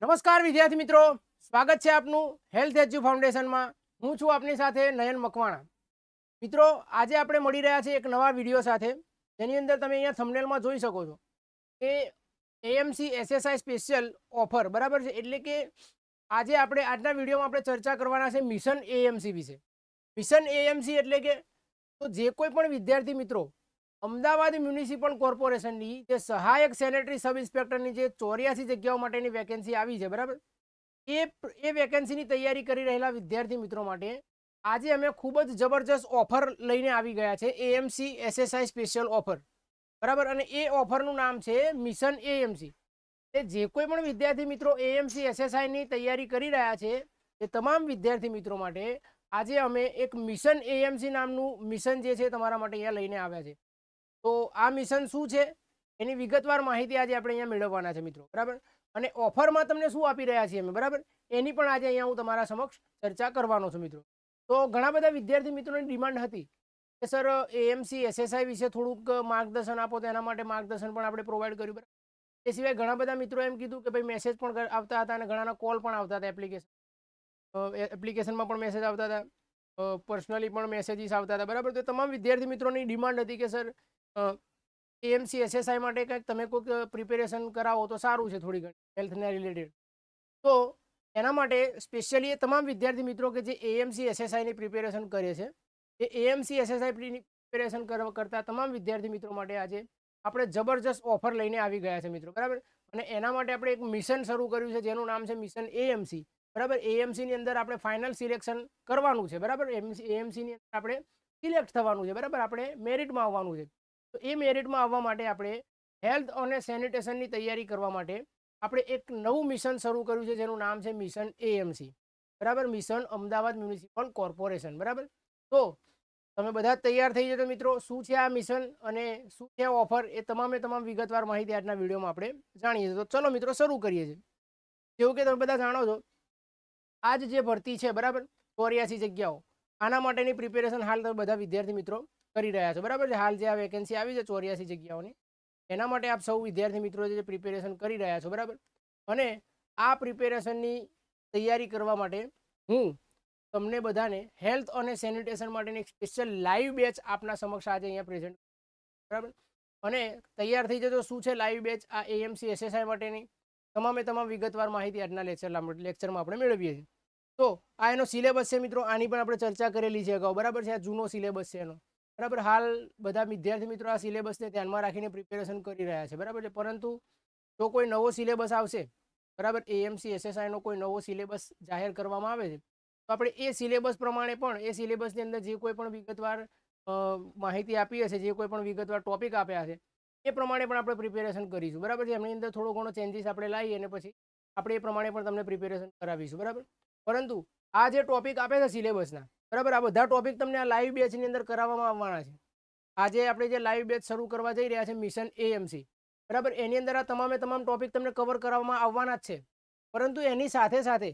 નમસ્કાર વિદ્યાર્થી મિત્રો, સ્વાગત છે આપનું હેલ્થ એજ્યુ ફાઉન્ડેશનમાં. હું છું આપની સાથે નયન મકવાણા. મિત્રો, આજે આપણે મળી રહ્યા છીએ એક નવા વિડીયો સાથે, જેની અંદર તમે અહીંયા થંબનેલમાં જોઈ શકો છો કે એએમસી એસએસઆઈ સ્પેશિયલ ઓફર, બરાબર છે. એટલે કે આજે આપણે આજના વિડીયોમાં આપણે ચર્ચા કરવાના છે મિશન એએમસી વિશે. મિશન એએમસી એટલે કે તો જે કોઈ પણ વિદ્યાર્થી મિત્રો અમદાવાદ મ્યુનિસિપલ કોર્પોરેશનની જે સહાયક સેનેટરી સબ ઇન્સ્પેક્ટરની જે 84 જગ્યાઓ માટેની વેકેન્સી આવી છે, બરાબર, એ વેકેન્સીની તૈયારી કરી રહેલા વિદ્યાર્થી મિત્રો માટે આજે અમે ખૂબ જ જબરજસ્ત ઓફર લઈને આવી ગયા છે, એએમસી એસએસઆઈ સ્પેશિયલ ઓફર, બરાબર. અને એ ઓફરનું નામ છે મિશન એએમસી. એ જે કોઈ પણ વિદ્યાર્થી મિત્રો એએમસી એસએસઆઈની તૈયારી કરી રહ્યા છે એ તમામ વિદ્યાર્થી મિત્રો માટે આજે અમે એક મિશન એએમસી નામનું મિશન જે છે તમારા માટે અહીંયા લઈને આવ્યા છે. તો આ મિશન શું છે એની વિગતવાર માહિતી આજે આપણે અહીંયા મેળવવાના છે મિત્રો, બરાબર. અને ઓફરમાં તમને શું આપી રહ્યા છીએ અમે, બરાબર, એની પણ આજે અહીંયા હું તમારા સમક્ષ ચર્ચા કરવાનો છું મિત્રો. તો ઘણા બધા વિદ્યાર્થી મિત્રોની ડિમાન્ડ હતી કે સર એએમસી એસએસઆઈ વિશે થોડુંક માર્ગદર્શન આપો, તો એના માટે માર્ગદર્શન પણ આપણે પ્રોવાઈડ કર્યું, બરાબર. એ સિવાય ઘણા બધા મિત્રો એમ કીધું કે ભાઈ મેસેજ પણ આવતા હતા અને ઘણાના કોલ પણ આવતા હતા. એપ્લિકેશનમાં પણ મેસેજ આવતા હતા, પર્સનલી પણ મેસેજીસ આવતા હતા, બરાબર. તો તમામ વિદ્યાર્થી મિત્રોની ડિમાન્ડ હતી કે સર એએમસી એસએસઆઈ માટે કંઈક તમે કોઈક પ્રિપેરેશન કરાવો તો સારું છે, થોડી ઘણી હેલ્થના રિલેટેડ. તો એના માટે સ્પેશિયલી એ તમામ વિદ્યાર્થી મિત્રો કે જે એએમસી એસએસઆઈની પ્રિપેરેશન કરે છે, એ એએમસી એસએસઆઈ પ્રિપેરેશન કરતા તમામ વિદ્યાર્થી મિત્રો માટે આજે આપણે જબરજસ્ત ઓફર લઈને આવી ગયા છે મિત્રો, બરાબર. અને એના માટે આપણે એક મિશન શરૂ કર્યું છે જેનું નામ છે મિશન એએમસી, બરાબર. એએમસીની અંદર આપણે ફાઇનલ સિલેક્શન કરવાનું છે, બરાબર. એએમસીની અંદર આપણે સિલેક્ટ થવાનું છે, બરાબર. આપણે મેરિટમાં આવવાનું છે. તો એ મેરિટમાં આવવા માટે આપણે હેલ્થ અને સેનિટેશનની તૈયારી કરવા માટે આપણે એક નવું મિશન શરૂ કર્યું છે જેનું નામ છે મિશન એએમસી, બરાબર. મિશન અમદાવાદ મ્યુનિસિપલ કોર્પોરેશન, બરાબર. તો તમે બધા જ તૈયાર થઈ જજો મિત્રો. શું છે આ મિશન અને શું છે ઓફર, એ તમામે તમામ વિગતવાર માહિતી આજના વિડીયોમાં આપણે જાણીએ. તો ચલો મિત્રો શરૂ કરીએ છીએ. જેવું કે તમે બધા જાણો છો, આજ જે ભરતી છે, બરાબર, 84 જગ્યાઓ, આના માટેની પ્રિપેરેશન હાલ તમે બધા વિદ્યાર્થી મિત્રો કરી રહ્યા છો, બરાબર છે. હાલ જે આ વેકેન્સી આવી છે 84 જગ્યાઓની, એના માટે આપ સૌ વિદ્યાર્થી મિત્રો જે પ્રિપેરેશન કરી રહ્યા છો, બરાબર. અને આ પ્રિપેરેશનની તૈયારી કરવા માટે હું તમને બધાને હેલ્થ અને સેનિટેશન માટેની એક સ્પેશિયલ લાઈવ બેચ આપના સમક્ષ આજે અહીંયા પ્રેઝન્ટ, બરાબર. અને તૈયાર થઈ જજો. શું છે લાઈવ બેચ? આ એએમસી એસએસઆઈ માટેની તમામે તમામ વિગતવાર માહિતી આજના લેક્ચરમાં આપણે મેળવીએ છીએ. તો આ એનો સિલેબસ છે મિત્રો. આની પણ આપણે ચર્ચા કરેલી છે અગાઉ, બરાબર છે. આ જૂનો સિલેબસ છે એનો, બરાબર. હાલ બધા વિદ્યાર્થી મિત્રો આ સિલેબસને ધ્યાનમાં રાખીને પ્રિપેરેશન કરી રહ્યા છે, બરાબર છે. પરંતુ જો કોઈ નવો સિલેબસ આવશે, બરાબર, એએમસી એસએસઆઈનો કોઈ નવો સિલેબસ જાહેર કરવામાં આવે છે, તો આપણે એ સિલેબસ પ્રમાણે પણ એ સિલેબસની અંદર જે કોઈ પણ વિગતવાર માહિતી આપી હશે, જે કોઈ પણ વિગતવાર ટોપિક આપ્યા છે, એ પ્રમાણે પણ આપણે પ્રિપેરેશન કરીશું, બરાબર છે. એમની અંદર થોડો ઘણો ચેન્જીસ આપણે લાવીએ અને પછી આપણે એ પ્રમાણે પણ તમને પ્રિપેરેશન કરાવીશું, બરાબર. પરંતુ આ જે ટોપિક આપે છે સિલેબસના, બરાબર, આ બધા ટોપિક તમને આ લાઈવ બેચની અંદર કરાવવામાં આવવાના છે. આજે આપણે જે લાઈવ બેચ શરૂ કરવા જઈ રહ્યા છે મિશન એએમસી, બરાબર, એની અંદર આ તમામે તમામ ટોપિક તમને કવર કરવામાં આવવાના જ છે. પરંતુ એની સાથે સાથે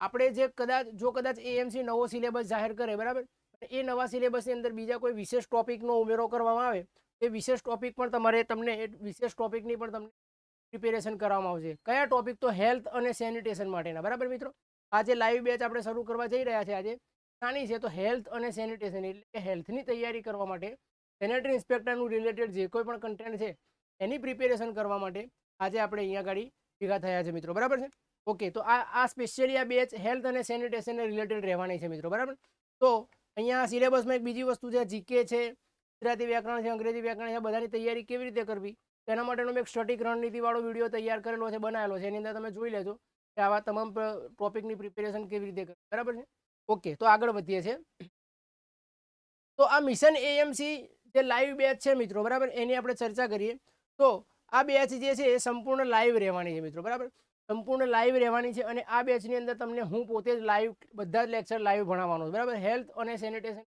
આપણે જે કદાચ એએમસી નવો સિલેબસ જાહેર કરે, બરાબર, એ નવા સિલેબસની અંદર બીજા કોઈ વિશેષ ટોપિકનો ઉમેરો કરવામાં આવે, એ વિશેષ ટોપિક પણ તમને એ વિશેષ ટોપિકની પણ તમને પ્રિપેરેશન કરવામાં આવશે. કયા ટોપિક? તો હેલ્થ અને સેનિટેશન માટેના, બરાબર મિત્રો. આજે લાઈવ બેચ આપણે શરૂ કરવા જઈ રહ્યા છે આજે નાની છે, તો હેલ્થ અને સેનિટેશન એટલે કે હેલ્થની તૈયારી કરવા માટે સેનેટરી ઇન્સ્પેક્ટરનું રિલેટેડ જે કોઈ પણ કન્ટેન્ટ છે એની પ્રિપેરેશન કરવા માટે આજે આપણે અહીંયા આગળ ભેગા થયા છે મિત્રો, બરાબર છે. ઓકે, તો આ સ્પેશિયલી આ બેચ હેલ્થ અને સેનિટેશનને રિલેટેડ રહેવાની છે મિત્રો, બરાબર. તો અહીંયા સિલેબસમાં એક બીજી વસ્તુ છે, જીકે છે, ગુજરાતી વ્યાકરણ છે, અંગ્રેજી વ્યાકરણ છે. બધાની તૈયારી કેવી રીતે કરવી તેના માટેનો મેં એક સ્ટટિક રણનીતિવાળો વિડીયો તૈયાર કરેલો છે, બનાવેલો છે. એની અંદર તમે જોઈ લેજો કે આવા તમામ ટોપિકની પ્રિપેરેશન કેવી રીતે કરવી, બરાબર છે. ઓકે, તો આગળ વધીએ છીએ. તો આ મિશન એએમસી જે લાઈવ બેચ છે મિત્રો, બરાબર, એની આપણે ચર્ચા કરીએ. તો આ બેચ જે છે એ સંપૂર્ણ લાઈવ રહેવાની છે મિત્રો, બરાબર. સંપૂર્ણ લાઈવ રહેવાની છે અને આ બેચની અંદર તમને હું પોતે જ લાઈવ બધા જ લેક્ચર લાઈવ ભણાવવાનો છું, બરાબર. હેલ્થ અને સેનિટેશન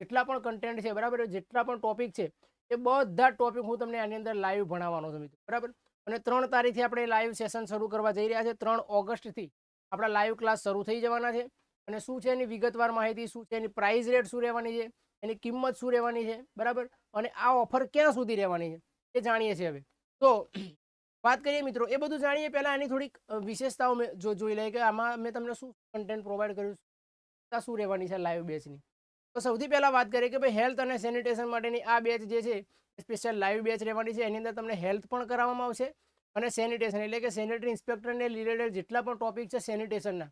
જેટલા પણ કન્ટેન્ટ છે, બરાબર, જેટલા પણ ટોપિક છે એ બધા ટોપિક હું તમને આની અંદર લાઈવ ભણાવવાનો છું મિત્રો, બરાબર. અને 3 તારીખથી આપણે લાઈવ સેશન શરૂ કરવા જઈ રહ્યા છે. 3 ઓગસ્ટથી આપણા લાઈવ ક્લાસ શરૂ થઈ જવાના છે. અને શું છે એની વિગતવાર માહિતી, શું છે એની પ્રાઇસ રેટ શું રહેવાની છે, એની કિંમત શું રહેવાની છે, બરાબર. અને આ ઓફર ક્યાં સુધી રહેવાની છે એ જાણીએ છીએ હવે. તો વાત કરીએ મિત્રો, એ બધું જાણીએ પહેલાં આની થોડીક વિશેષતાઓ જોઈ લઈએ કે આમાં મેં તમને શું કન્ટેન્ટ પ્રોવાઈડ કર્યું, શું રહેવાની છે લાઈવ બેચની. તો સૌથી પહેલાં વાત કરીએ કે ભાઈ હેલ્થ અને સેનિટેશન માટેની આ બેચ જે છે સ્પેશિયલ લાઈવ બેચ રહેવાની છે. એની અંદર તમને હેલ્થ પણ કરાવવામાં આવશે અને સેનિટેશન એટલે કે સેનિટરી ઇન્સ્પેક્ટરને રિલેટેડ જેટલા પણ ટોપિક છે સેનિટેશનના,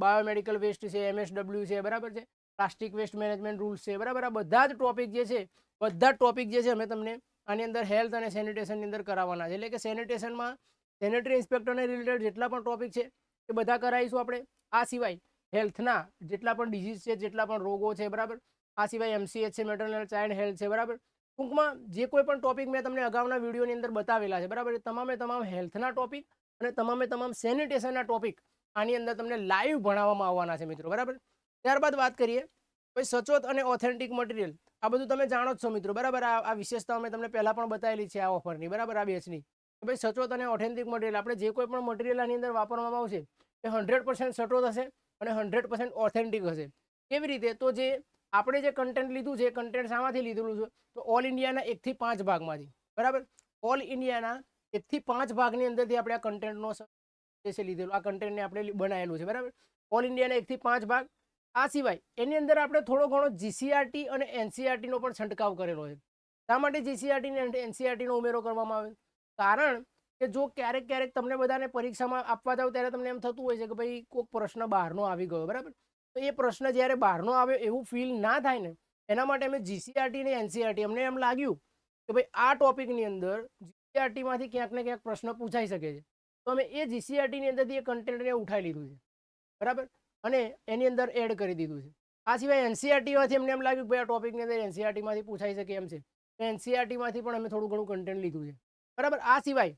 બાયોમેડિકલ વેસ્ટ છે, MSW છે, બરાબર છે, પ્લાસ્ટિક વેસ્ટ મેનેજમેન્ટ રૂલ્સ છે, બરાબર, આ બધા જ ટોપિક જે છે બધા જ ટોપિક જે છે અમે તમને આની અંદર હેલ્થ અને સેનિટેશનની અંદર કરાવવાના છે. એટલે કે સેનિટેશનમાં સેનિટરી ઇન્સ્પેક્ટરને રિલેટેડ જેટલા પણ ટોપિક છે એ બધા કરાવીશું આપણે. આ સિવાય હેલ્થના જેટલા પણ ડિઝીઝ છે, જેટલા પણ રોગો છે, બરાબર, આ સિવાય MCH છે, મેટરનલ ચાઇલ્ડ હેલ્થ છે, બરાબર, ટૂંકમાં જે કોઈ પણ ટોપિક મેં તમને અગાઉના વિડીયોની અંદર બતાવેલા છે, બરાબર, તમામે તમામ હેલ્થના ટોપિક અને તમામે તમામ સેનિટેશનના ટોપિક આની અંદર તમને લાઈવ ભણાવવામાં આવવાના છે મિત્રો, બરાબર. ત્યારબાદ વાત કરીએ ભાઈ સચોટ અને ઓથેન્ટિક મટીરિયલ. આ બધું તમે જાણો જ છો મિત્રો, બરાબર. આ વિશેષતાઓ મેં તમને પહેલાં પણ બતાવેલી છે આ ઓફરની, બરાબર, આ બેચની. ભાઈ સચોટ અને ઓથેન્ટિક મટીરિયલ આપણે જે કોઈ પણ મટીરિયલ આની અંદર વાપરવામાં આવશે એ 100% સચોટ હશે અને 100% ઓથેન્ટિક હશે. કેવી રીતે? તો જે આપણે જે કન્ટેન્ટ લીધું છે એ કન્ટેન્ટ શામાંથી લીધેલું છે? તો ઓલ ઇન્ડિયાના 1 થી 5 ભાગમાંથી, બરાબર. ઓલ ઇન્ડિયાના 1 થી 5 ભાગની અંદરથી આપણે આ કન્ટેન્ટનો જે છે લીધેલું, આ કન્ટેન્ટને આપણે બનાવેલું છે, બરાબર. ઓલ ઇન્ડિયાના 1 થી 5 ભાગ. આ સિવાય એની અંદર આપણે થોડો ઘણો GCRT અને NCRTનો પણ છંટકાવ કરેલો છે. શા માટે GCRT અને NCRTનો ઉમેરો કરવામાં આવે? કારણ કે જો ક્યારેક ક્યારેક તમને બધાને પરીક્ષામાં આપવા જાવ ત્યારે તમને એમ થતું હોય છે કે ભાઈ કોઈક પ્રશ્ન બહારનો આવી ગયો, બરાબર. તો એ પ્રશ્ન જ્યારે બહારનો આવે એવું ફીલ ના થાય ને એના માટે અમે GCRT અને NCRT, અમને એમ લાગ્યું કે ભાઈ આ ટોપિકની અંદર GCRTમાંથી ક્યાંક ને ક્યાંક પ્રશ્ન પૂછાઈ શકે છે, તો અમે એ GCRTની અંદરથી એ કન્ટેન્ટને ઉઠાવી લીધું છે, બરાબર, અને એની અંદર એડ કરી દીધું છે. આ સિવાય NCRTમાંથી અમને એમ લાગ્યું કે ભાઈ આ ટોપિકની અંદર NCRTમાંથી પૂછાઈ શકે એમ છે, તો NCRTમાંથી પણ અમે થોડું ઘણું કન્ટેન્ટ લીધું છે, બરાબર. આ સિવાય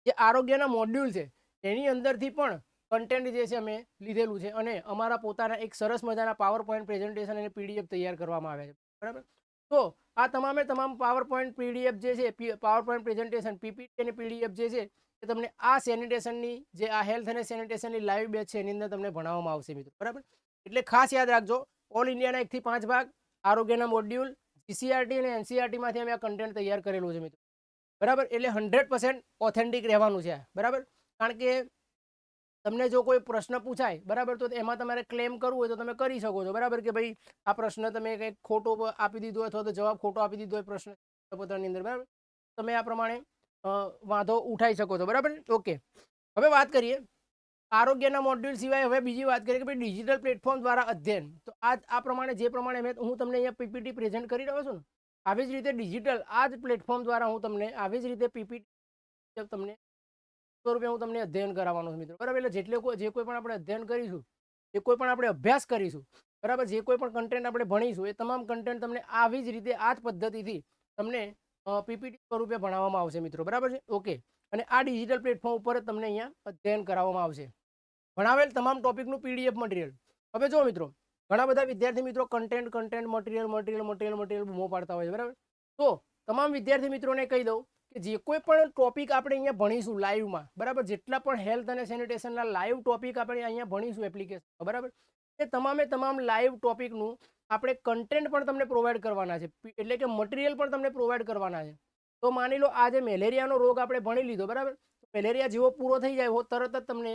જે આરોગ્યના મોડ્યુલ છે એની અંદરથી પણ કન્ટેન્ટ જે છે અમે લીધેલું છે અને અમારા પોતાના એક સરસ મજાના પાવર પોઈન્ટ પ્રેઝન્ટેશન અને PDF તૈયાર કરવામાં આવ્યા છે, બરાબર. તો આ તમામે તમામ પાવર પોઈન્ટ PDF જે છે, પાવર પોઈન્ટ પ્રેઝન્ટેશન, PPT અને PDF જે છે એ તમને આ સેનિટેશનની જે આ હેલ્થ અને સેનિટેશનની લાઈવ બેચ છે એની અંદર તમને ભણાવવામાં આવશે મિત્રો, બરાબર. એટલે ખાસ યાદ રાખજો, ઓલ ઇન્ડિયાના 1 થી 5 ભાગ, આરોગ્યના મોડ્યુલ, GCRT અને NCRTમાંથી અમે આ કન્ટેન્ટ તૈયાર કરેલું છે મિત્રો, બરાબર. એટલે 100% ઓથેન્ટિક રહેવાનું છે, બરાબર. કારણ કે તમને જો કોઈ પ્રશ્ન પૂછાય, બરાબર, તો એમાં તમારે ક્લેમ કરવું હોય તો તમે કરી શકો છો, બરાબર, કે ભાઈ આ પ્રશ્ન તમે કંઈક ખોટો આપી દીધો અથવા તો જવાબ ખોટો આપી દીધો હોય પ્રશ્ન પત્રની અંદર, બરાબર, તમે આ પ્રમાણે વાંધો ઉઠાવી શકો છો, બરાબર. ઓકે, હવે વાત કરીએ આરોગ્યના મોડ્યુલ સિવાય. હવે બીજી વાત કરીએ કે ભાઈ ડિજિટલ પ્લેટફોર્મ દ્વારા અધ્યયન. તો આ પ્રમાણે જે પ્રમાણે હું તમને અહીંયા PPT પ્રેઝન્ટ કરી રહ્યો છું ને, આવી જ રીતે ડિજિટલ આ જ પ્લેટફોર્મ દ્વારા હું તમને આવી જ રીતે PPT તમને સ્વરૂપે હું તમને અધ્યયન કરાવવાનો છું મિત્રો, બરાબર. એટલે જે કોઈ પણ આપણે અધ્યયન કરીશું, જે કોઈ પણ આપણે અભ્યાસ કરીશું, બરાબર, જે કોઈ પણ કન્ટેન્ટ આપણે ભણીશું એ તમામ કન્ટેન્ટ તમને આવી જ રીતે આ જ પદ્ધતિથી તમને PPT સ્વરૂપે ભણાવવામાં આવશે મિત્રો, બરાબર છે. ઓકે, અને આ ડિજિટલ પ્લેટફોર્મ ઉપર જ તમને અહીંયા અધ્યયન કરાવવામાં આવશે ભણાવેલ તમામ ટોપિકનું PDF મટીરિયલ. હવે જો મિત્રો, ઘણા બધા વિદ્યાર્થી મિત્રો કન્ટેન્ટ મટીરિયલ બૂમો પાડતા હોય છે, બરાબર. તો તમામ વિદ્યાર્થી મિત્રોને કહી દઉં કે જે કોઈ પણ ટોપિક આપણે અહીંયા ભણીશું લાઈવમાં, બરાબર, જેટલા પણ હેલ્થ અને સેનિટેશનના લાઈવ ટોપિક આપણે અહીંયા ભણીશું એપ્લિકેશન, બરાબર, એ તમામે તમામ લાઈવ ટોપિકનું આપણે કન્ટેન્ટ પણ તમને પ્રોવાઈડ કરવાના છે, એટલે કે મટીરિયલ પણ તમને પ્રોવાઈડ કરવાના છે. તો માની લો આજે મેલેરિયાનો રોગ આપણે ભણી લીધો, બરાબર, મેલેરિયા જેવો પૂરો થઈ જાય તરત જ તમને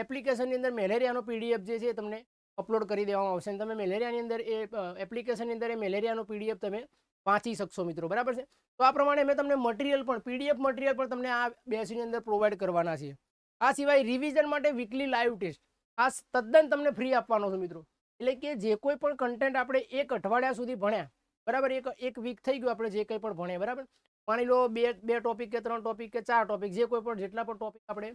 એપ્લિકેશનની અંદર મેલેરિયાનો PDF જે છે તમને અપલોડ કરી દેવામાં આવશે અને તમે મેલેરિયાની અંદર એ એપ્લિકેશનની અંદર એ મેલેરિયાનો PDF તમે વાંચી શકશો મિત્રો, બરાબર છે. તો આ પ્રમાણે મેં તમને મટીરિયલ પણ PDF મટીરિયલ પણ તમને આ બેચની અંદર પ્રોવાઈડ કરવાના છે. આ સિવાય રિવિઝન માટે વીકલી લાઈવ ટેસ્ટ આ તદ્દન તમને ફ્રી આપવાનો છું મિત્રો. એટલે કે જે કોઈ પણ કન્ટેન્ટ આપણે 1 અઠવાડિયા સુધી ભણ્યા, બરાબર, એક વીક થઈ ગયું આપણે જે કંઈ પણ ભણ્યા, બરાબર, માની લો બે ટોપિક કે 3 ટોપિક કે 4 ટોપિક જે કોઈ પણ જેટલા પણ ટોપિક આપણે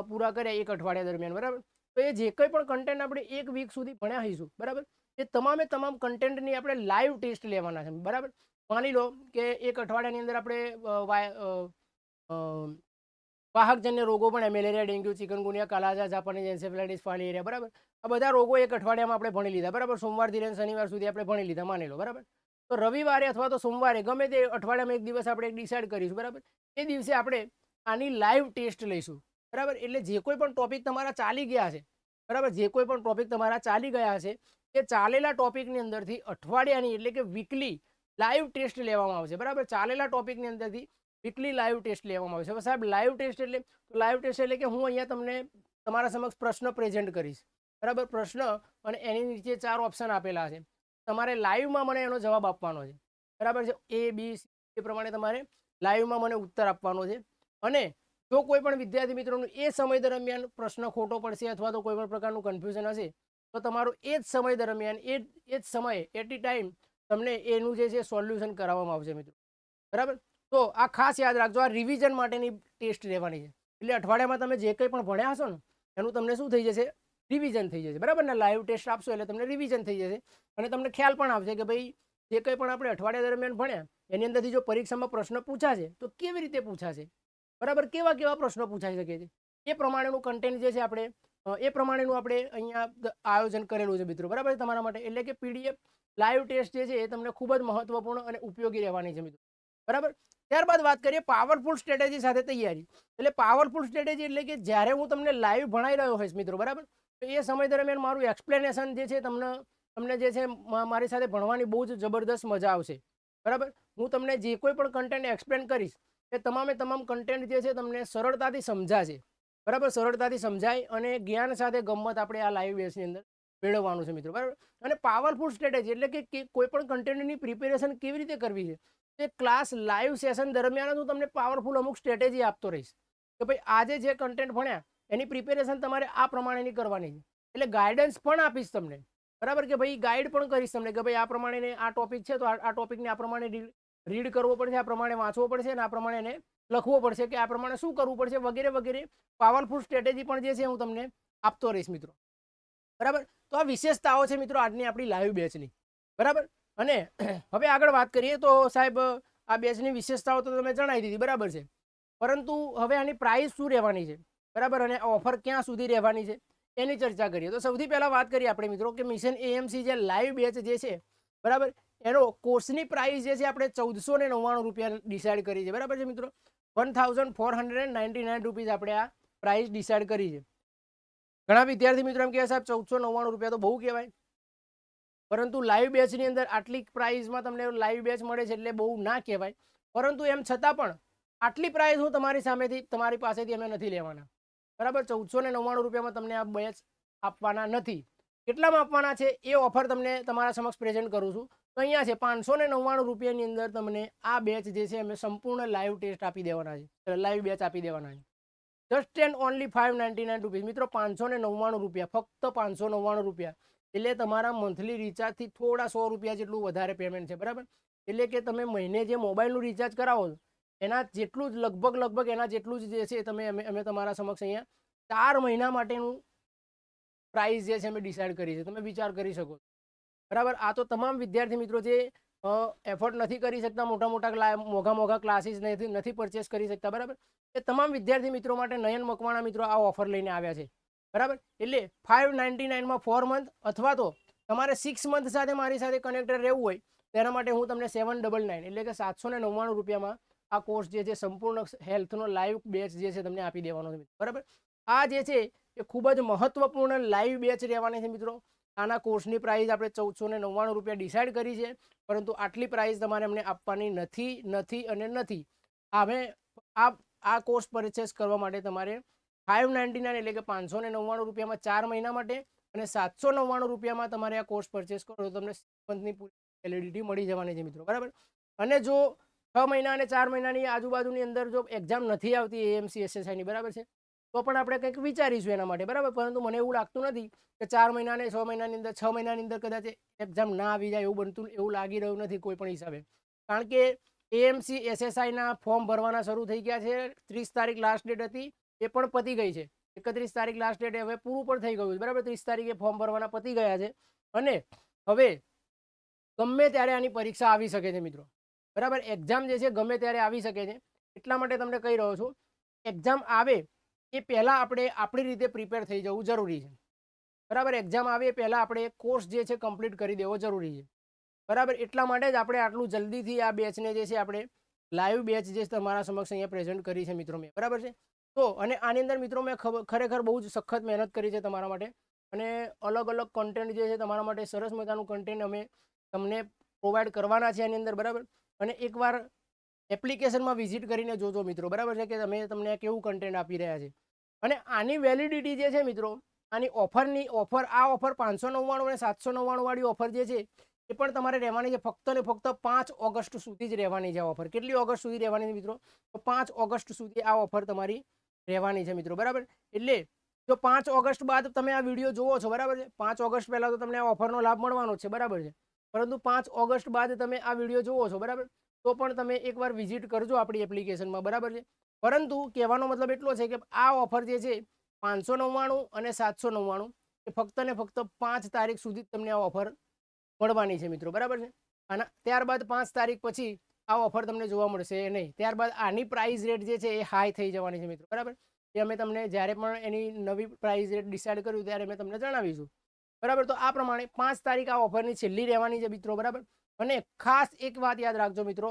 પૂરા કર્યા 1 અઠવાડિયા દરમિયાન, બરાબર. તો એ જે કંઈ પણ કન્ટેન્ટ આપણે 1 વીક સુધી ભણ્યા હઈશું, બરાબર, એ તમામે તમામ કન્ટેન્ટની આપણે લાઈવ ટેસ્ટ લેવાના છે, બરાબર. માની લો કે 1 અઠવાડિયાની અંદર આપણે વાહકજન્ય રોગો પણ મેલેરિયા, ડેન્ગ્યુ, ચિકનગુનિયા, કાલાજાર, જાપાનીઝ એન્સેફેલાઇટિસ, ફાલિએરિયા, બરાબર, આ બધા રોગો 1 અઠવાડિયામાં આપણે ભણી લીધા, બરાબર. સોમવારથી લઈને શનિવાર સુધી આપણે ભણી લીધા માની લો, બરાબર. તો રવિવારે અથવા તો સોમવારે ગમે તે અઠવાડિયામાં એક દિવસ આપણે ડિસાઇડ કરીશું, બરાબર. એ દિવસે આપણે આની લાઈવ ટેસ્ટ લઈશું, બરાબર. એટલે જે કોઈ પણ ટોપિક તમારા ચાલી ગયા છે, બરાબર, જે કોઈ પણ ટોપિક તમારા ચાલી ગયા છે એ ચાલેલા ટોપિકની અંદરથી અઠવાડિયાની એટલે કે વીકલી લાઈવ ટેસ્ટ લેવામાં આવશે, બરાબર. ચાલેલા ટોપિકની અંદરથી વીકલી લાઈવ ટેસ્ટ લેવામાં આવશે. હવે સાહેબ લાઈવ ટેસ્ટ એટલે કે હું અહીંયા તમને તમારા સમક્ષ પ્રશ્ન પ્રેઝન્ટ કરીશ, બરાબર? પ્રશ્ન અને એની નીચે 4 ઓપ્શન આપેલા છે. તમારે લાઈવમાં મને એનો જવાબ આપવાનો છે, બરાબર છે? A, B, C એ પ્રમાણે તમારે લાઈવમાં મને ઉત્તર આપવાનો છે. અને જો કોઈ પણ વિદ્યાર્થી મિત્રોનું એ સમય દરમિયાન પ્રશ્ન ખોટો પડશે અથવા તો કોઈ પણ પ્રકારનું કન્ફ્યુઝન હશે તો તમારું એ જ સમય દરમિયાન એ જ સમયે એટ ઈ ટાઈમ તમને એનું જે છે સોલ્યુશન કરાવવામાં આવશે મિત્રો, બરાબર? તો આ ખાસ યાદ રાખજો, આ રિવિઝન માટેની ટેસ્ટ રહેવાની છે. એટલે અઠવાડિયામાં તમે જે કંઈ પણ ભણ્યા હશો ને એનું તમને શું થઈ જશે? રિવિઝન થઈ જશે, બરાબર ને? લાઈવ ટેસ્ટ આપશો એટલે તમને રિવિઝન થઈ જશે અને તમને ખ્યાલ પણ આવશે કે ભાઈ જે કંઈ પણ આપણે અઠવાડિયા દરમિયાન ભણ્યા એની અંદરથી જો પરીક્ષામાં પ્રશ્ન પૂછાશે તો કેવી રીતે પૂછાશે, બરાબર? કેવા કેવા પ્રશ્નો પૂછાઈ શકે છે એ પ્રમાણેનું કન્ટેન્ટ જે છે આપણે એ પ્રમાણેનું આપણે અહીંયા આયોજન કરેલું છે મિત્રો, બરાબર? તમારા માટે એટલે કે PDF લાઈવ ટેસ્ટ જે છે એ તમને ખૂબ જ મહત્વપૂર્ણ અને ઉપયોગી રહેવાની છે મિત્રો, બરાબર? ત્યારબાદ વાત કરીએ પાવરફુલ સ્ટ્રેટેજી સાથે તૈયારી. એટલે પાવરફુલ સ્ટ્રેટેજી એટલે કે જ્યારે હું તમને લાઈવ ભણાઈ રહ્યો હોઈશ મિત્રો, બરાબર, તો એ સમય દરમિયાન મારું એક્સપ્લેનેશન જે છે તમને જે છે મારી સાથે ભણવાની બહુ જ જબરદસ્ત મજા આવશે, બરાબર? હું તમને જે કોઈ પણ કન્ટેન્ટ એક્સપ્લેન કરીશ એ તમામે તમામ કન્ટેન્ટ જે છે તમને સરળતાથી સમજાશે, બરાબર? સરળતાથી સમજાય અને જ્ઞાન સાથે ગમ્મત આપણે આ લાઈવ બેસની અંદર મેળવવાનું છે મિત્રો, બરાબર? અને પાવરફુલ સ્ટ્રેટેજી એટલે કે કોઈ પણ કન્ટેન્ટની પ્રિપેરેશન કેવી રીતે કરવી છે તે ક્લાસ લાઈવ સેશન દરમિયાન હું તમને પાવરફુલ અમુક સ્ટ્રેટેજી આપતો રહીશ કે ભાઈ આજે જે કન્ટેન્ટ ભણ્યા એની પ્રિપેરેશન તમારે આ પ્રમાણેની કરવાની છે. એટલે ગાઈડન્સ પણ આપીશ તમને, બરાબર? કે ભાઈ ગાઈડ પણ કરીશ તમને કે ભાઈ આ પ્રમાણે આ ટોપિક છે તો આ ટોપિકને આ પ્રમાણે રીડ કરવો પડશે, આ પ્રમાણે વાંચવો પડશે અને આ પ્રમાણે એને લખવો પડશે કે આ પ્રમાણે શું કરવું પડશે વગેરે વગેરે પાવરફુલ સ્ટ્રેટેજી પણ જે છે હું તમને આપતો રહીશ મિત્રો, બરાબર? તો આ વિશેષતાઓ છે મિત્રો આજની આપણી લાઈવ બેચની, બરાબર? અને હવે આગળ વાત કરીએ તો સાહેબ આ બેચની વિશેષતાઓ તો તમે જણાવી દીધી, બરાબર છે? પરંતુ હવે આની પ્રાઇસ શું રહેવાની છે, બરાબર? અને ઓફર ક્યાં સુધી રહેવાની છે એની ચર્ચા કરીએ. તો સૌથી પહેલાં વાત કરીએ આપણે મિત્રો કે મિશન AMC જે લાઈવ બેચ જે છે, બરાબર, એનો કોર્સની પ્રાઇસ જે છે આપણે 1499 રૂપિયા ડિસાઇડ કરી છે, બરાબર છે મિત્રો? 1499 રૂપીઝ આપણે આ પ્રાઇસ ડિસાઇડ કરી છે. ઘણા વિદ્યાર્થી મિત્રો એમ કહે સાહેબ 1499 રૂપિયા તો બહુ કહેવાય, પરંતુ લાઈવ બેચની અંદર આટલી પ્રાઇસમાં તમને લાઈવ બેચ મળે છે એટલે બહુ ના કહેવાય. પરંતુ એમ છતાં પણ આટલી પ્રાઇસ હું તમારી પાસેથી અમે નથી લેવાના, બરાબર? 1499 રૂપિયામાં તમને આ બેચ આપવાના નથી. કેટલામાં આપવાના છે એ ઓફર તમને તમારા સમક્ષ પ્રેઝન્ટ કરું છું. તો અહીંયા છે 599 રૂપિયાની અંદર તમને આ બેચ જે છે અમે સંપૂર્ણ લાઈવ ટેસ્ટ આપી દેવાના છે, લાઈવ બેચ આપી દેવાના છે. જસ્ટ એન્ડ ઓનલી 599 રૂપીઝ મિત્રો, 599 રૂપિયા, ફક્ત 599 રૂપિયા. એટલે તમારા મંથલી રિચાર્જથી થોડા 100 રૂપિયા જેટલું વધારે પેમેન્ટ છે, બરાબર? એટલે કે તમે મહિને જે મોબાઈલનું રિચાર્જ કરાવો છો એના જેટલું જ લગભગ એના જેટલું જ જે છે અમે તમારા સમક્ષ અહીંયા 4 મહિના માટેનું પ્રાઇસ જે છે અમે ડિસાઇડ કરી છે. તમે વિચાર કરી શકો, બરાબર? આ તો તમામ વિદ્યાર્થી મિત્રો જે એફોર્ડ નથી કરી શકતા, મોઘા ક્લાસીસ નથી પરચેસ કરી શકતા, બરાબર, એ તમામ વિદ્યાર્થી મિત્રો માટે નયન મકવાણા મિત્રો આ ઓફર લઈને આવ્યા છે, બરાબર? એટલે 599માં 4 મંથ અથવા તો તમારે 6 મંથ સાથે મારી સાથે કનેક્ટેડ રહેવું હોય તેના માટે હું તમને 799 એટલે કે 799 રૂપિયામાં આ કોર્સ જે છે સંપૂર્ણ હેલ્થનો લાઈવ બેચ જે છે તમને આપી દેવાનો છે, બરાબર? આ જે છે એ ખૂબ જ મહત્વપૂર્ણ લાઈવ બેચ રહેવાની છે મિત્રો. આના કોર્સની પ્રાઇસ આપણે 1499 રૂપિયા ડિસાઇડ કરી છે, પરંતુ આટલી પ્રાઇસ તમારે અમને આપવાની નથી. હવે આ કોર્સ પરચેસ કરવા માટે તમારે 599 એટલે કે 599 રૂપિયામાં 4 મહિના માટે અને 799 રૂપિયામાં તમારે આ કોર્સ પરચેસ કરો તો તમને 6 મંથની પૂરી વેલિડિટી મળી જવાની છે મિત્રો, બરાબર? અને જો 6 મહિના અને 4 મહિનાની આજુબાજુની અંદર જો એક્ઝામ નથી આવતી AMC SSIની, બરાબર છે, તો પણ આપણે કંઈક વિચારીશું એના માટે, બરાબર? પરંતુ મને એવું લાગતું નથી કે 4 મહિના અને 6 મહિનાની અંદર કદાચ એક્ઝામ ના આવી જાય એવું લાગી રહ્યું નથી કોઈ પણ હિસાબે. કારણ કે AMC SSIના ફોર્મ ભરવાના શરૂ થઈ ગયા છે. 30 તારીખ લાસ્ટ ડેટ હતી, એ પણ પતી ગઈ છે. 31 તારીખ લાસ્ટ ડેટ હવે પૂરું પણ થઈ ગયું છે, બરાબર? 30 તારીખે ફોર્મ ભરવાના પતી ગયા છે અને હવે ગમે ત્યારે આની પરીક્ષા આવી શકે છે મિત્રો, બરાબર? એક્ઝામ જે છે ગમે ત્યારે આવી શકે છે. એટલા માટે તમને કહી રહ્યો છું એક્ઝામ આવે એ પહેલાં આપણે આપણી રીતે પ્રિપેર થઈ જવું જરૂરી છે, બરાબર? એક્ઝામ આવે એ પહેલાં આપણે કોર્સ જે છે કમ્પ્લીટ કરી દેવો જરૂરી છે, બરાબર? એટલા માટે જ આપણે આટલું જલ્દીથી આ બેચને જે છે આપણે લાઈવ બેચ જે તમારા સમક્ષ અહીંયા પ્રેઝન્ટ કરી છે મિત્રો મેં, બરાબર છે? તો અને આની અંદર મિત્રો મેં ખરેખર બહુ જ સખત મહેનત કરી છે તમારા માટે અને અલગ અલગ કન્ટેન્ટ જે છે તમારા માટે સરસ મજાનું કન્ટેન્ટ અમે તમને પ્રોવાઈડ કરવાના છે આની અંદર, બરાબર? અને એકવાર એપ્લિકેશનમાં વિઝિટ કરીને જોજો મિત્રો, બરાબર છે, કે તમને કેવું કન્ટેન્ટ આપી રહ્યા છે. અને આની વેલિડિટી જે છે મિત્રો, આની ઓફર 599 અને 799 વાળી ઓફર જે છે એ પણ તમારે રહેવાની છે ફક્ત ને ફક્ત 5 ઓગસ્ટ સુધી જ રહેવાની છે આ ઓફર. કેટલી ઓગસ્ટ સુધી રહેવાની છે મિત્રો? તો 5 ઓગસ્ટ સુધી આ ઓફર તમારી રહેવાની છે મિત્રો, બરાબર. એટલે જો 5 ઓગસ્ટ બાદ તમે આ વિડીયો જોવો છો, બરાબર છે, 5 ઓગસ્ટ પહેલા તો તમને આ ઓફરનો લાભ મળવાનો છે, બરાબર છે, પરંતુ 5 ઓગસ્ટ બાદ તમે આ વિડીયો જોવો છો, બરાબર, તો પણ તમે એકવાર વિઝિટ કરજો આપણી એપ્લિકેશનમાં, બરાબર છે. પરંતુ કહેવાનો મતલબ એટલો છે કે આ ઓફર જે છે 599 અને 799 એ ફક્ત ને ફક્ત 5 તારીખ સુધી તમને આ ઓફર મળવાની છે મિત્રો, બરાબર છે. અને ત્યારબાદ 5 તારીખ પછી આ ઓફર તમને જોવા મળશે નહીં. ત્યારબાદ આની પ્રાઇસ રેટ જે છે એ હાઈ થઈ જવાની છે મિત્રો, બરાબર. એ અમે તમને જ્યારે પણ એની નવી પ્રાઇસ રેટ ડિસાઇડ કર્યું ત્યારે અમે તમને જણાવીશું, બરાબર. તો આ પ્રમાણે 5 તારીખ આ ઓફરની છેલ્લી રહેવાની છે મિત્રો, બરાબર. અને ખાસ એક વાત યાદ રાખજો મિત્રો,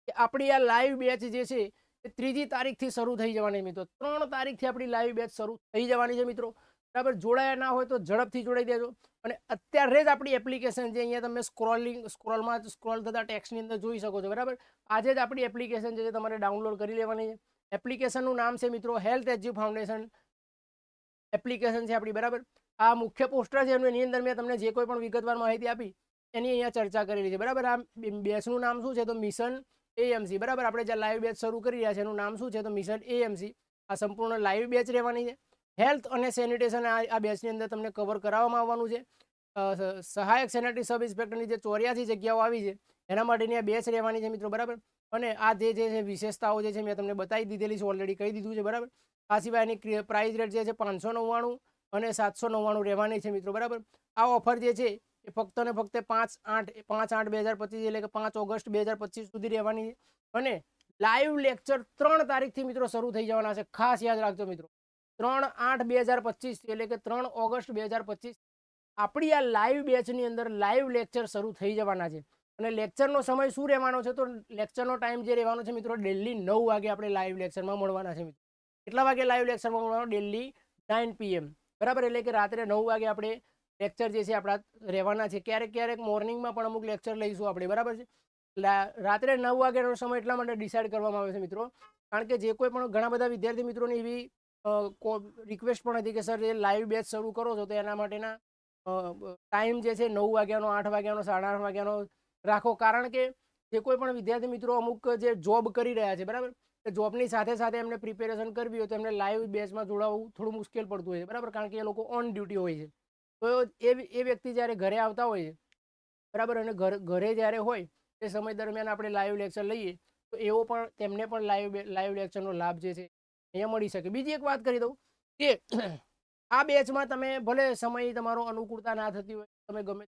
કે આપણી આ લાઈવ બેચ જે છે એ 3જી તારીખથી શરૂ થઈ જવાની મિત્રો. 3 તારીખથી આપણી લાઈવ બેચ શરૂ થઈ જવાની છે મિત્રો, બરાબર. જોડાયા ના હોય તો ઝડપથી જોડાઈ દેજો. અને અત્યારે જ આપણી એપ્લિકેશન જે અહીંયા તમે સ્ક્રોલ થતા ટેક્સ્ટની અંદર જોઈ શકો છો, બરાબર. આજે જ આપણી એપ્લિકેશન જે છે તમારે ડાઉનલોડ કરી લેવાની છે. એપ્લિકેશનનું નામ છે મિત્રો હેલ્થ એજ્યુ ફાઉન્ડેશન એપ્લિકેશન છે આપણી, બરાબર. આ મુખ્ય પોસ્ટર છે એની અંદર મેં તમને જે કોઈ પણ વિગતવાર માહિતી આપી એની અહીંયા ચર્ચા કરેલી છે, બરાબર. આ બેચનું નામ શું છે? તો મિશન એએમસી, બરાબર. આપણે જે લાઈવ બેચ શરૂ કરી રહ્યા છે એનું નામ શું છે? તો મિશન એએમસી. આ સંપૂર્ણ લાઈવ બેચ રહેવાની છે. હેલ્થ અને સેનિટેશન આ બેચની અંદર તમને કવર કરાવવામાં આવવાનું છે. સહાયક સેનેટરી સબ ઇન્સ્પેક્ટરની જે 84 જગ્યાઓ આવી છે એના માટેની આ બેચ રહેવાની છે મિત્રો, બરાબર. અને આ જે છે વિશેષતાઓ જે છે મેં તમને બતાવી દીધેલી છે, ઓલરેડી કહી દીધું છે, બરાબર. આ સિવાય એની પ્રાઇસ રેટ જે છે 599 અને 799 રહેવાની છે મિત્રો, બરાબર. આ ઓફર જે છે એ ફક્ત ને ફક્ત 5/8/2025 એટલે કે 5 ઓગસ્ટ 2025 સુધી રહેવાની છે. અને લાઈવ લેક્ચર 3 તારીખથી મિત્રો શરૂ થઈ જવાના છે. ખાસ યાદ રાખજો મિત્રો, 3/8/2025 એટલે કે 3 ઓગસ્ટ 2025 આપણી આ લાઈવ બેચની અંદર લાઈવ લેક્ચર શરૂ થઈ જવાના છે. અને લેક્ચરનો સમય શું રહેવાનો છે? તો લેક્ચરનો ટાઈમ જે રહેવાનો છે મિત્રો, ડેલી 9 વાગે આપણે લાઈવ લેક્ચરમાં મળવાના છે મિત્રો. કેટલા વાગે લાઈવ લેક્ચરમાં મળવાનો? ડેલી 9 PM, બરાબર. એટલે કે રાત્રે 9 વાગે આપણે લેક્ચર જે છે આપણા રહેવાના છે. ક્યારેક મોર્નિંગમાં પણ અમુક લેક્ચર લઈશું આપણે, બરાબર છે. રાત્રે 9 વાગ્યાનો સમય એટલા માટે ડિસાઇડ કરવામાં આવે છે મિત્રો, કારણ કે જે કોઈ પણ ઘણા બધા વિદ્યાર્થી મિત્રોની એવી રિક્વેસ્ટ પણ હતી કે સર એ લાઈવ બેચ શરૂ કરો છો તો એના માટેના ટાઈમ જે છે 9 વાગ્યાનો, 8 વાગ્યાનો, 8:30 વાગ્યાનો રાખો. કારણ કે જે કોઈ પણ વિદ્યાર્થી મિત્રો અમુક જે જોબ કરી રહ્યા છે, બરાબર, એ જોબની સાથે સાથે એમને પ્રિપેરેશન કરવી હોય તો એમને લાઈવ બેચમાં જોડાવવું થોડું મુશ્કેલ પડતું હોય છે, બરાબર, કારણ કે એ લોકો ઓન ડ્યુટી હોય છે. તો એ વ્યક્તિ જ્યારે ઘરે આવતા હોય છે, બરાબર, અને ઘરે જ્યારે હોય એ સમય દરમિયાન આપણે લાઈવ લેક્ચર લઈએ તો એવો પણ તેમને પણ લાઈવ લેક્ચરનો લાભ જે છે અહીંયા મળી શકે. બીજી એક વાત કરી દઉં કે આ બેચમાં તમે ભલે સમય તમારો અનુકૂળતા ના થતી હોય, તમે ગમે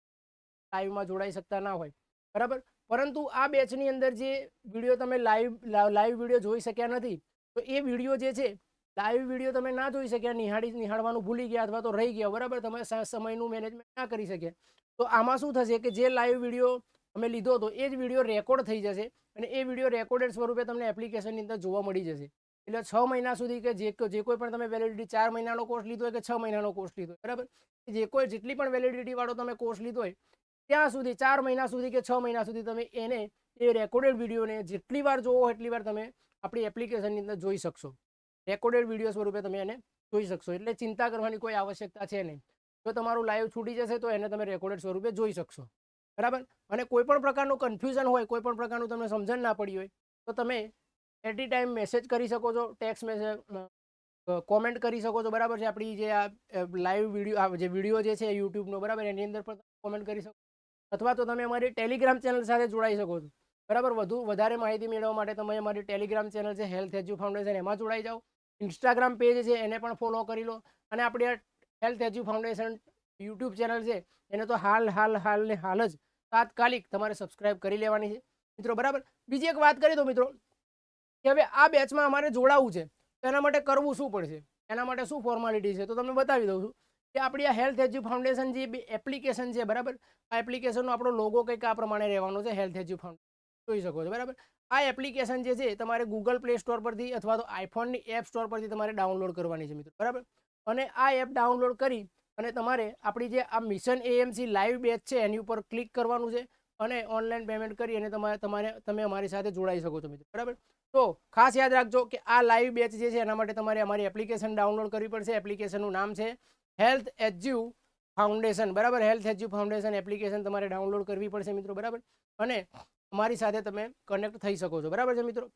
લાઈવમાં જોડાઈ શકતા ના હોય, બરાબર, પરંતુ આ બેચની અંદર જે વિડીયો તમે લાઈવ વિડીયો જોઈ શક્યા નથી, તો એ વિડીયો જે છે લાઈવ વિડીયો તમે ના જોઈ શક્યા, નિહાળવાનું ભૂલી ગયા અથવા તો રહી ગયા, બરાબર, તમે સમયનું મેનેજમેન્ટ ના કરી શક્યા, તો આમાં શું થશે કે જે લાઈવ વિડીયો અમે લીધો હતો એ જ વિડીયો રેકોર્ડ થઈ જશે અને એ વિડીયો રેકોર્ડેડ સ્વરૂપે તમને એપ્લિકેશનની અંદર જોવા મળી જશે. એટલે 6 મહિના સુધી કે જે કોઈ પણ તમે વેલિડિટી 4 મહિનાનો કોર્સ લીધો હોય કે 6 મહિનાનો કોર્સ લીધો હોય, બરાબર, જેટલી પણ વેલિડિટી વાળો તમે કોર્સ લીધો હોય ત્યાં સુધી 4 મહિના સુધી કે 6 મહિના સુધી તમે એ રેકોર્ડેડ વિડીયોને જેટલી વાર જોવો એટલી વાર તમે આપણી એપ્લિકેશનની અંદર જોઈ શકશો. રેકોર્ડેડ વિડીયો સ્વરૂપે તમે એને જોઈ શકશો. એટલે ચિંતા કરવાની કોઈ આવશ્યકતા છે નહીં. જો તમારું લાઈવ છૂટી જશે તો એને તમે રેકોર્ડેડ સ્વરૂપે જોઈ શકશો, બરાબર. અને કોઈ પણ પ્રકારનું કન્ફ્યુઝન હોય, કોઈ પણ પ્રકારનું તમને સમજણ ના પડી હોય તો તમે એટ ટાઈમ મેસેજ કરી શકો છો, ટેક્સ્ટ મેસેજ, કોમેન્ટ કરી શકો છો, બરાબર છે. આપણી જે આ લાઈવ વિડીયો જે વિડીયો જે છે યુટ્યુબનો, બરાબર, એની અંદર પણ કોમેન્ટ કરી શકો, અથવા તો તમે અમારી ટેલિગ્રામ ચેનલ સાથે જોડાઈ શકો છો, બરાબર. વધારે માહિતી મેળવવા માટે તમે અમારી ટેલિગ્રામ ચેનલ છે હેલ્થ એજ્યુ ફાઉન્ડેશન, એમાં જોડાઈ જાઓ. ઇન્સ્ટાગ્રામ પેજ છે એને પણ ફોલો કરી લો અને આપણી આ હેલ્થ એજ્યુ ફાઉન્ડેશન યુટ્યુબ ચેનલ છે એને તો હાલ જ તાત્કાલિક તમારે સબસ્ક્રાઇબ કરી લેવાની છે મિત્રો, બરાબર. બીજી એક વાત કરી દો મિત્રો કે હવે આ બેચમાં અમારે જોડાવવું છે તો એના માટે કરવું શું પડશે, એના માટે શું ફોર્માલિટી છે, તો તમને બતાવી દઉં છું કે આપણી આ હેલ્થ એજ્યુ ફાઉન્ડેશન જે એપ્લિકેશન છે, બરાબર, આ એપ્લિકેશનનો આપણો લોગો કંઈક આ પ્રમાણે રહેવાનો છે, હેલ્થ એજ્યુ ફાઉન્ડેશન જોઈ શકો છો, બરાબર. આ એપ્લિકેશન જે છે તમારે ગૂગલ પ્લે સ્ટોર પરથી અથવા તો આઈફોનની એપ સ્ટોર પરથી તમારે ડાઉનલોડ કરવાની છે મિત્રો, બરાબર. અને આ એપ ડાઉનલોડ કરી અને તમારે આપણી જે આ મિશન એએમસી લાઈવ બેચ છે એની ઉપર ક્લિક કરવાનું છે. અને ઓનલાઈન પેમેન્ટ કરી અને તમે અમારી સાથે જોડાઈ શકો છો મિત્રો, બરાબર. તો ખાસ યાદ રાખજો કે આ લાઈવ બેચ જે છે એના માટે તમારે અમારી એપ્લિકેશન ડાઉનલોડ કરવી પડશે. એપ્લિકેશનનું નામ છે હેલ્થ એજ્યુ ફાઉન્ડેશન, બરાબર. હેલ્થ એજ્યુ ફાઉન્ડેશન એપ્લિકેશન તમારે ડાઉનલોડ કરવી પડશે મિત્રો, બરાબર. અને અમારી સાથે તમે કનેક્ટ થઈ શકો છો, બરાબર છે મિત્રો.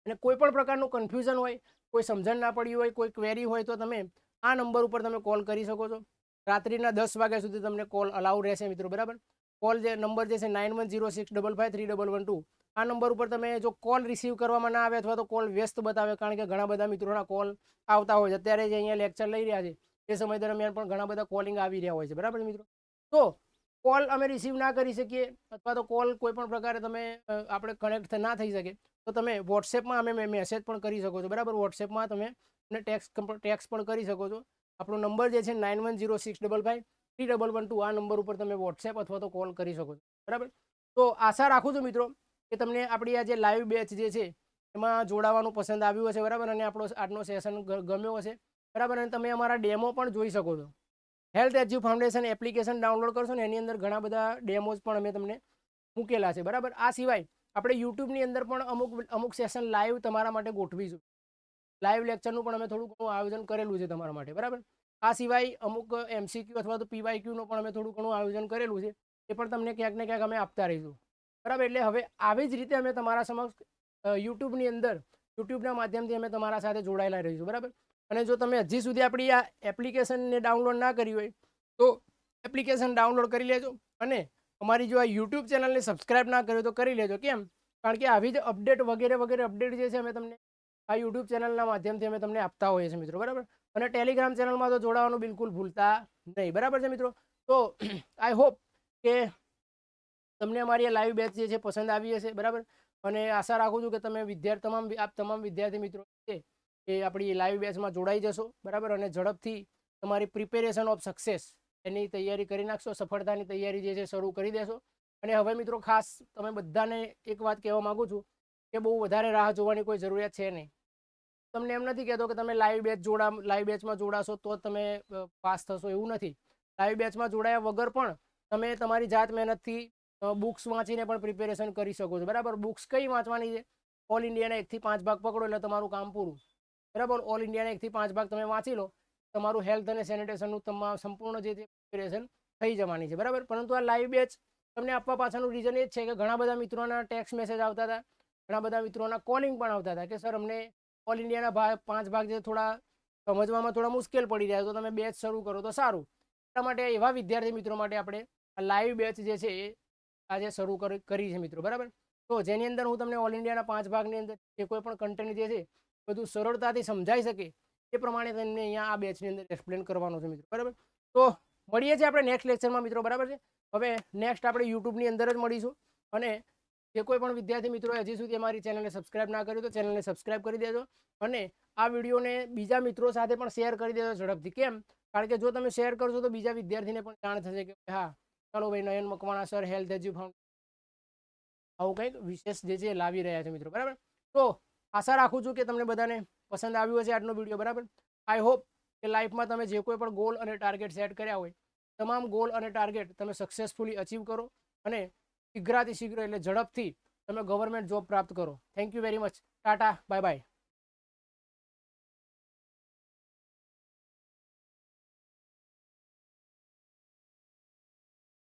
અને કોઈ પણ પ્રકારનું કન્ફ્યુઝન હોય, કોઈ સમજણ ના પડી હોય, કોઈ ક્વેરી હોય તો તમે આ નંબર ઉપર તમે કોલ કરી શકો છો. રાત્રિના 10 વાગ્યા સુધી તમને કોલ અલાઉ રહેશે મિત્રો, બરાબર. કોલ જે નંબર જે છે 9106553112, આ નંબર ઉપર તમે જો કોલ રિસીવ કરવામાં ના આવે અથવા તો કોલ વ્યસ્ત બતાવે, કારણ કે ઘણા બધા મિત્રોના કોલ આવતા હોય છે. અત્યારે જે અહીંયા લેક્ચર લઈ રહ્યા છે એ સમય દરમિયાન પણ ઘણા બધા કોલિંગ આવી રહ્યા હોય છે, બરાબર મિત્રો. તો કોલ અમે રિસીવ ના કરી શકીએ અથવા તો કોલ કોઈ પણ પ્રકારે તમે આપણે કનેક્ટ ના થઈ શકે તો તમે વોટ્સએપમાં અમે મેસેજ પણ કરી શકો છો, બરાબર. વોટ્સએપમાં તમે ટેક્સ્ટ પણ કરી શકો છો. આપણો નંબર જે છે 9106553112, આ નંબર ઉપર તમે વોટ્સએપ અથવા તો કોલ કરી શકો છો, બરાબર. તો આશા રાખું છું મિત્રો કે તમને આપણી આ જે લાઈવ બેચ જે છે એમાં જોડાવાનું પસંદ આવ્યું હશે, બરાબર. અને આજનો સેશન ગમ્યો હશે, બરાબર. અને તમે અમારા ડેમો પણ જોઈ શકો છો. હેલ્થ એજ્યુ ફાઉન્ડેશન એપ્લિકેશન ડાઉનલોડ કરશો ને એની અંદર ઘણા બધા ડેમોઝ પણ અમે તમને મૂકેલા છે, બરાબર. આ સિવાય આપણે યુટ્યુબની અંદર પણ અમુક સેશન લાઈવ તમારા માટે ગોઠવીશું. લાઈવ લેક્ચરનું પણ અમે થોડું ઘણું આયોજન કરેલું છે તમારા માટે, બરાબર. આ સિવાય અમુક MCQ અથવા તો PYQનું પણ અમે થોડું ઘણું આયોજન કરેલું છે, એ પણ તમને ક્યાંક ને ક્યાંક અમે આપતા રહીશું, બરાબર. એટલે હવે આવી જ રીતે અમે તમારા સમક્ષ યુટ્યુબની અંદર યુટ્યુબના માધ્યમથી અમે તમારા સાથે જોડાયેલા રહીશું, બરાબર. અને જો તમે હજી સુધી આપણી આ એપ્લિકેશનને ડાઉનલોડ ના કરી હોય તો એપ્લિકેશન ડાઉનલોડ કરી લેજો. અને અમારી જો આ યુટ્યુબ ચેનલને સબસ્ક્રાઇબ ના કર્યો તો કરી લેજો. કેમ? કારણ કે આવી જ અપડેટ વગેરે અપડેટ જે છે અમે તમને આ યુટ્યુબ ચેનલના માધ્યમથી અમે તમને આપતા હોઈએ છીએ મિત્રો, બરાબર. અને ટેલિગ્રામ ચેનલમાં તો જોડાવાનું બિલકુલ ભૂલતા નહીં, બરાબર છે મિત્રો. તો આઈ હોપ કે તમને અમારી આ લાઈવ બેચ જે છે પસંદ આવી હશે, બરાબર. અને આશા રાખું છું કે તમે તમામ વિદ્યાર્થી મિત્રો છે એ આપણી લાઈવ બેચમાં જોડાઈ જશો, બરાબર. અને ઝડપથી તમારી પ્રિપેરેશન ઓફ સક્સેસ એની તૈયારી કરી નાખશો, સફળતાની તૈયારી જે છે શરૂ કરી દેશો. અને હવે મિત્રો ખાસ તમે બધાને એક વાત કહેવા માગું છું કે બહુ વધારે રાહ જોવાની કોઈ જરૂરિયાત છે નહીં. તમને એમ નથી કહેતો કે તમે લાઈવ બેચમાં જોડાશો તો તમે પાસ થશો, એવું નથી. લાઈવ બેચમાં જોડાયા વગર પણ તમે તમારી જાત મહેનતથી બુક્સ વાંચીને પણ પ્રિપેરેશન કરી શકો છો, બરાબર. બુક્સ કઈ વાંચવાની છે? ઓલ ઇન્ડિયાના 1 થી 5 ભાગ પકડો એટલે તમારું કામ પૂરું, બરાબર. ઓલ ઇન્ડિયાના 1 થી 5 ભાગ તમે વાંચી લો, તમારું હેલ્થ અને સેનિટેશનનું સંપૂર્ણ જે પ્રિપેરેશન થઈ જવાની છે, બરાબર. પરંતુ આ લાઈવ બેચ તમને આપવા પાછળનું રીઝન એ જ છે કે ઘણા બધા મિત્રોના ટેક્સ્ટ મેસેજ આવતા હતા, ઘણા બધા મિત્રોના કોલિંગ પણ આવતા હતા કે સર અમને ઓલ ઇન્ડિયાના 5 ભાગ જે થોડા સમજવામાં થોડા મુશ્કેલ પડી જાય તો તમે બેચ શરૂ કરો તો સારું. એટલા માટે એવા વિદ્યાર્થી મિત્રો માટે આપણે આ લાઈવ બેચ જે છે એ આજે શરૂ કરી છે મિત્રો, બરાબર. તો જેની અંદર હું તમને ઓલ ઇન્ડિયાના 5 ભાગની અંદર જે કોઈ પણ કન્ટેન્ટ જે છે બધું સરળતાથી સમજાઈ શકે એ પ્રમાણે તમને અહીંયા આ બેચની અંદર એક્સપ્લેન કરવાનો છે મિત્રો, બરાબર. તો મળીએ છીએ આપણે નેક્સ્ટ લેક્ચરમાં મિત્રો, બરાબર છે. હવે નેક્સ્ટ આપણે યુટ્યુબની અંદર જ મળીશું. અને જે કોઈ પણ વિદ્યાર્થી મિત્રોએ હજી સુધી અમારી ચેનલને સબસ્ક્રાઇબ ના કર્યું તો ચેનલને સબસ્ક્રાઇબ કરી દેજો. અને આ વિડીયોને બીજા મિત્રો સાથે પણ શેર કરી દેજો ઝડપથી. કેમ? કારણ કે જો તમે શેર કરશો તો બીજા વિદ્યાર્થીને પણ જાણ થશે કે હા ચાલો ભાઈ નયન મકવાણા સર હેલ્થ એજ્યુ ફાઉન્ડેશન આવું કંઈક વિશેષ જે છે લાવી રહ્યા છે મિત્રો, બરાબર. તો આશા રાખું છું કે તમને બધાને પસંદ આવ્યું હશે આજનો વિડીયો, બરાબર. આઈ હોપ કે લાઈફમાં તમે જે કોઈ પણ ગોલ અને ટાર્ગેટ સેટ કર્યા હોય તમામ ગોલ અને ટાર્ગેટ તમે સક્સેસફુલી અચીવ કરો અને શીઘ્ર એટલે ઝડપથી તમે ગવર્મેન્ટ જોબ પ્રાપ્ત કરો. Thank you very much. Tata, bye bye.